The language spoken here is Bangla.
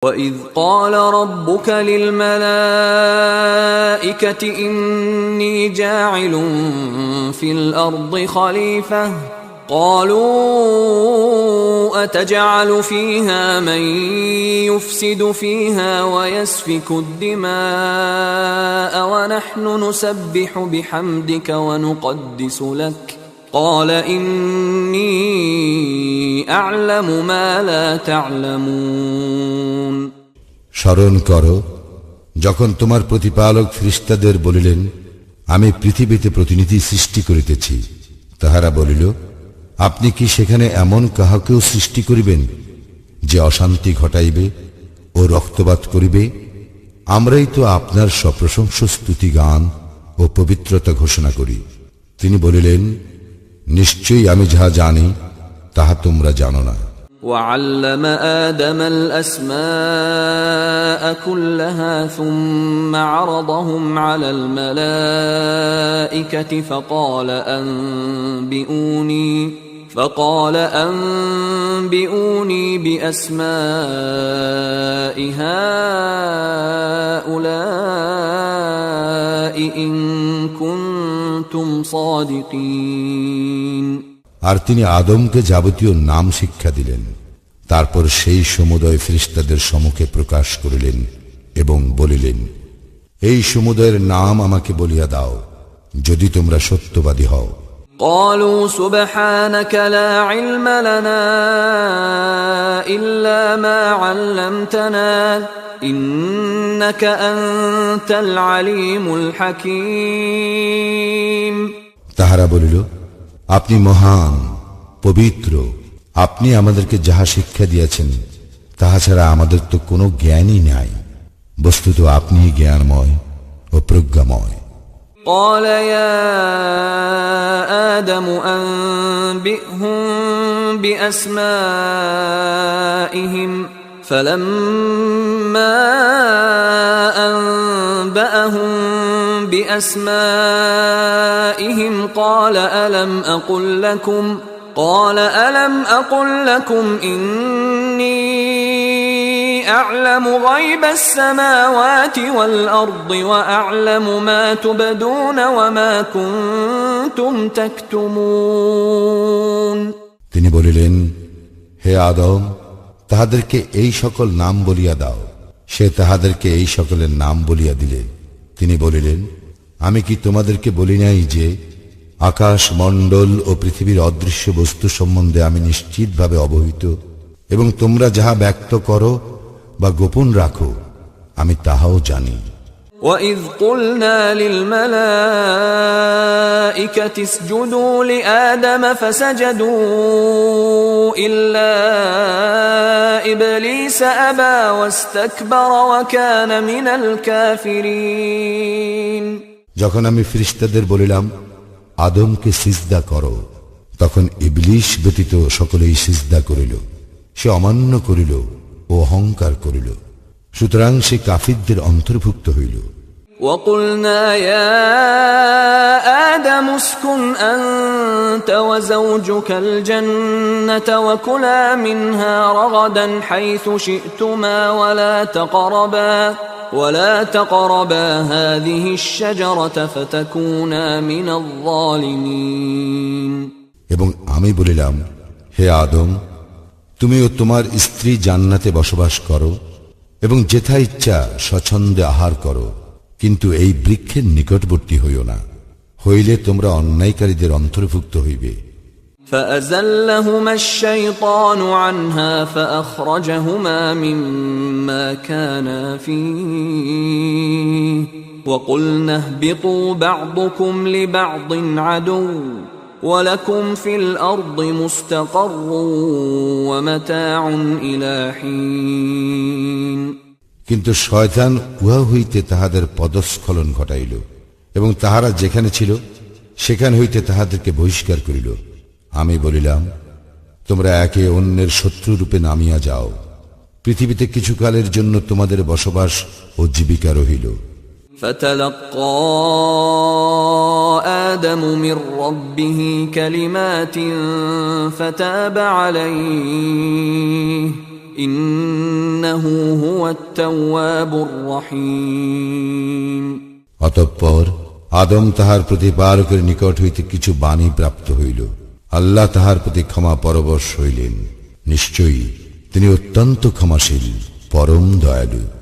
وَإِذْ قَالَ رَبُّكَ لِلْمَلَائِكَةِ إِنِّي جَاعِلٌ فِي الْأَرْضِ خَلِيفَةً قَالُوا أَتَجْعَلُ فِيهَا مَن يُفْسِدُ فِيهَا وَيَسْفِكُ الدِّمَاءَ وَنَحْنُ نُسَبِّحُ بِحَمْدِكَ وَنُقَدِّسُ لَكَ قال إني أعلم ما لا تعلمون স্মরণ করো যখন তোমার প্রতিপালক ফেরেশতাদের বলিলেন আমি পৃথিবীতে প্রতিনিধি সৃষ্টি করিতেছি তাহারা বলিল আপনি কি সেখানে এমন কাহাকেও সৃষ্টি করিবেন যে অশান্তি ঘটাইবে ও রক্তপাত করিবে আমরাই তো আপনার সপ্রশংস স্তুতি গান ও পবিত্রতা ঘোষণা করি তিনি বলিলেন নিশ্চয়ই আমি যাহা জানি তাহা তোমরা জানো না وعلم آدم الأسماء كلها ثم عرضهم على الملائكة فقال أنبئوني بأسماء هؤلاء إن كنتم صادقين আর তিনি আদমকে যাবতীয় নাম শিক্ষা দিলেন তারপর সেই সমুদয় ফেরেশতাদের সম্মুখে প্রকাশ করিলেন এবং বলিলেন এই সমুদয়ের নাম আমাকে বলিয়া দাও যদি তোমরা সত্যবাদী হও قالوا سبحانك لا علم لنا إلا ما علمتنا إنك أنت العليم الحكيم তাহারা বলিল আপনি মহান পবিত্র আপনি আমাদেরকে যাহা শিক্ষা দিয়েছেন তাহা ছাড়া আমাদের তো কোনো জ্ঞানই নাই বস্তুত আপনি জ্ঞানময় ও প্রজ্ঞাময় قال يا آدم أنبئهم بأسمائهم فلما أنبأهم بأسمائهم قال ألم أقل لكم إني أعلم غيب السماوات والأرض وأعلم ما تبدون وما كنتم تكتمون তিনি বলিলেন হে আদম তাহাদেরকে এই সকল নাম বলিয়া দাও সে তাহাদেরকে এই সকলের নাম বলিয়া দিলে তিনি বলিলেন আমি কি তোমাদেরকে বলি নাই যে আকাশ মণ্ডল ও পৃথিবীর অদৃশ্য বস্তু সম্বন্ধে আমি নিশ্চিতভাবে অবহিত এবং তোমরা যাহা ব্যক্ত করো বা গোপন রাখো আমি তাহাও জানি وَإِذْ قُلْنَا لِلْمَلَائِكَةِ اسْجُدُوا لِآدَمَ فَسَجَدُوا إِلَّا إِبْلِيسَ أَبَى وَاسْتَكْبَرَ وَكَانَ مِنَ الْكَافِرِينَ যখন আমি ফেরেশতাদের বলিলাম আদমকে সিজদা করো তখন ইবলিস ব্যতীত সকলেই সিজদা করিল সে অমান্য করিল ও অহংকার করিল সুতরাং সে কাফিরদের অন্তর্ভুক্ত হইল وَقُلْنَا يَا آدَمُ اسْكُنْ أَنْتَ وَزَوْجُكَ الْجَنَّةَ وَكُلَا مِنْهَا رَغَدًا حَيْثُ شِئْتُمَا وَلَا تَقْرَبَا هَذِهِ الشَّجَرَةَ فَتَكُونَا مِنَ الظَّالِمِينَ এবং আমি বলিলাম হে আদম তুমি ও তোমার স্ত্রী জান্নাতে বসবাস করো এবং যেথা ইচ্ছা স্বচ্ছন্দে আহার করো কিন্তু এই বৃক্ষের নিকটবর্তী হইও না হইলে তোমরা অন্যায়কারীদের অন্তর্ভুক্ত হইবে فأزلهما الشيطان عنها فأخرجهما مما كانا فيه وقلنا اهبطوا بعضكم لبعض عدو ولكم في الأرض مستقر ومتاع إلى حين কিন্তু শয়তান উহা হইতে তাহাদের পদস্খলন ঘটাইল এবং তাহারা যেখানে ছিল সেখান হইতে তাহাদেরকে বহিষ্কার করিল আমি বলিলাম তোমরা একে অন্যের শত্রু রূপে নামিয়া যাও পৃথিবীতে কিছুকালের জন্য তোমাদের বসবাস ও জীবিকা রহিল فتلقى آدم من ربه كلمات فتاب عليه إنه هو التواب الرحيم অতঃপর আদম তাহার প্রতিপালকের নিকট হইতে কিছু বাণী প্রাপ্ত হইল। আল্লাহ তাহার প্রতি ক্ষমা পরবশ হইলেন। নিশ্চয়ই তিনি অত্যন্ত ক্ষমাশীল, পরম দয়ালু।